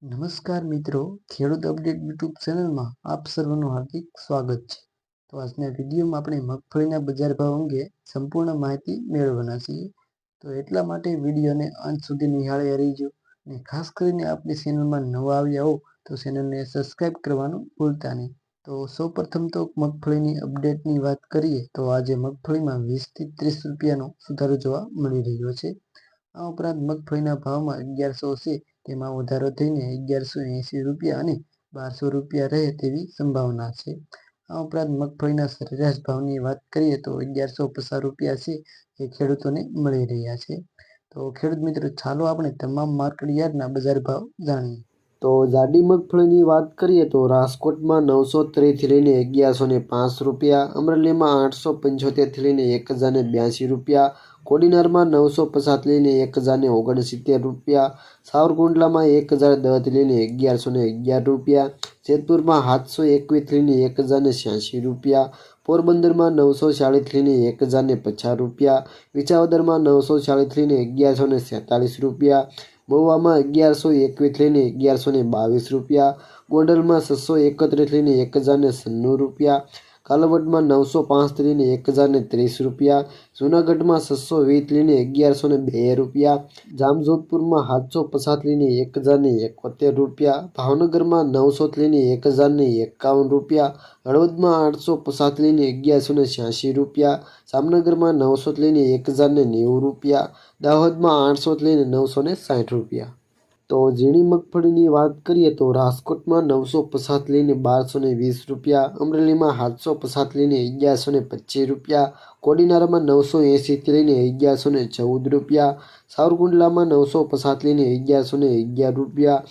નમસ્કાર મિત્રો, ખેડૂત અપડેટ યુટ્યુબ ચેનલમાં આપ સર્વનું હાર્દિક સ્વાગત છે। તો આજના વિડીયોમાં આપણે મગફળીના બજાર ભાવ અંગે સંપૂર્ણ માહિતી મેળવવાના છીએ। તો એટલા માટે વિડીયોને અંત સુધી નિહાળ્યા રહેજો અને ખાસ કરીને આપણી ચેનલમાં નવા આવ્યા હો તો ચેનલને સબસ્ક્રાઈબ કરવાનું ભૂલતા નહીં। તો સૌપ્રથમ તો મગફળીની અપડેટની વાત કરીએ તો આજે મગફળીમાં 20 થી 30 રૂપિયાનો સુધારો જોવા મળી રહ્યો છે। આ ઉપરાંત મગફળીના ભાવમાં 1100 છે તેમાં વધારો થઈને 1180 રૂપિયા અને 1200 રૂપિયા રહે તેવી સંભાવના છે। આ ઉપરાંત મગફળીના સરેરાશ ભાવની વાત કરીએ તો 1150 રૂપિયા છે એ ખેડૂતોને મળી રહ્યા છે। તો ખેડૂત મિત્રો, ચાલો આપણે તમામ માર્કેટ યાર્ડના બજાર ભાવ જાણીએ। તો જાડી મગફળીની વાત કરીએ તો રાજકોટમાં 903 થી લઈને 1105 રૂપિયા, અમરેલીમાં 875 થી લઈને 1082 રૂપિયા, કોડીનારમાં 950 થી લઈને 1069 રૂપિયા, સાવરકુંડલામાં 1010 થી લઈને 1111 રૂપિયા, જેતપુરમાં 721 થી લઈને 1086 રૂપિયા, પોરબંદરમાં 940 થી લઈને 1050 રૂપિયા, વિસાવદરમાં 940 થી લઈને 1147 રૂપિયા, મહુવામાં 1121 થી લઈને 1122 રૂપિયા, ગોંડલમાં 631 થી લઈને 1096 રૂપિયા, કાલાવડમાં 905 થી લઈને 1030 રૂપિયા, જૂનાગઢમાં 620 થી લઈને 1102 રૂપિયા, જામજોધપુરમાં 750 થી લઈને 1071 રૂપિયા, ભાવનગરમાં 900 થી લઈને 1051 રૂપિયા, હળવદમાં 850 થી લઈને 1186 રૂપિયા, જામનગરમાં 900 થી લઈને 1090 રૂપિયા, દાહોદમાં 800 થી લઈને 960 રૂપિયા। તો ઝીણી મગફળીની વાત કરીએ તો રાજકોટમાં 950 થી લઈને 1220 રૂપિયા, અમરેલીમાં 750 થી લઈને 1125 રૂપિયા, કોડીનારમાં 980 થી લઈને 1114 રૂપિયા, સાવરકુંડલામાં 950 થી લઈને 1111 રૂપિયા,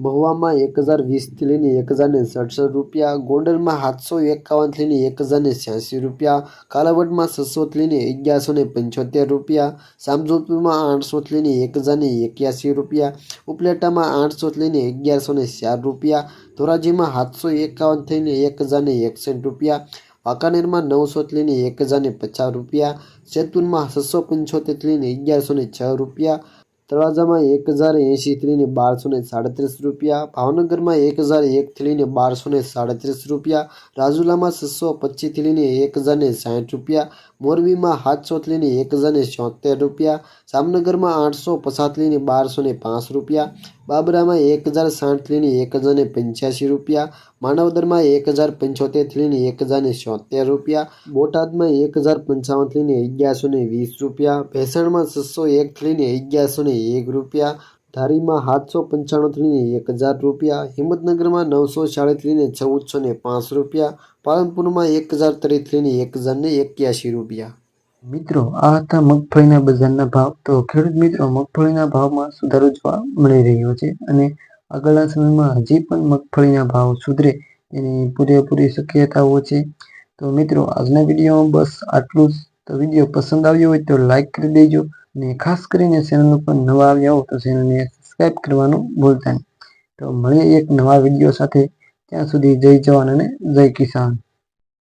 મહુવામાં 1020 થી લઈને 1067 રૂપિયા, ગોંડલમાં 751 થી લઈને 1086 રૂપિયા, કાલાવડમાં 600 થી લઈને 1175 રૂપિયા, જામજોધપુરમાં 800 થી લઈને 1081 રૂપિયા, ઉપલેટામાં 800 થી લઈને 1104 રૂપિયા, ધોરાજીમાં 751 થી લઈને 1061 રૂપિયા, વાંકાનેરમાં 900 થી લઈને 1050 રૂપિયા, જેતપુરમાં 675 થી લઈને 1106 રૂપિયા, તળાજામાં 1080 થી લઈને 1237 રૂપિયા, ભાવનગરમાં 1001 થી લઈને 1237 રૂપિયા, રાજુલામાં 625 થી લઈને 1060 રૂપિયા, મોરબીમાં 700 થી લઈને 1076 રૂપિયા, જામનગરમાં 850 થી લઈને 1205 રૂપિયા, બાબરામાં 1060 થી લઈને 1085 રૂપિયા, માનવદરમાં 1075 થી લઈને 1076 રૂપિયા, બોટાદમાં 1055 થી લઈને 1120 રૂપિયા, ભેસાણમાં 601 થી લઈને 1101 રૂપિયા, ધારીમાં 795 થી લઈને 1000 રૂપિયા, હિંમતનગરમાં 940 થી લઈને 1405 રૂપિયા, પાલનપુરમાં 1030 થી લઈને 1081 રૂપિયા। મિત્રો, આ હતા મગફળીના બજારના ભાવ। તો ખેડૂત મિત્રો, મગફળીના ભાવમાં સુધારો જોવા મળી રહ્યો છે અને આગળના સમયમાં હજી પણ મગફળીના ભાવ સુધરે એની પૂરેપૂરી શક્યતાઓ છે। તો મિત્રો, આજના વિડીયોમાં બસ આટલું જ। તો વિડીયો પસંદ આવ્યો હોય તો લાઈક કરી દેજો અને ખાસ કરીને ચેનલ ઉપર નવા આવ્યા હો તો ચેનલને સબસ્ક્રાઈબ કરવાનું ભૂલતા નહીં। તો મળીએ એક નવા વિડીયો સાથે, ત્યાં સુધી જય જવાન અને જય કિસાન।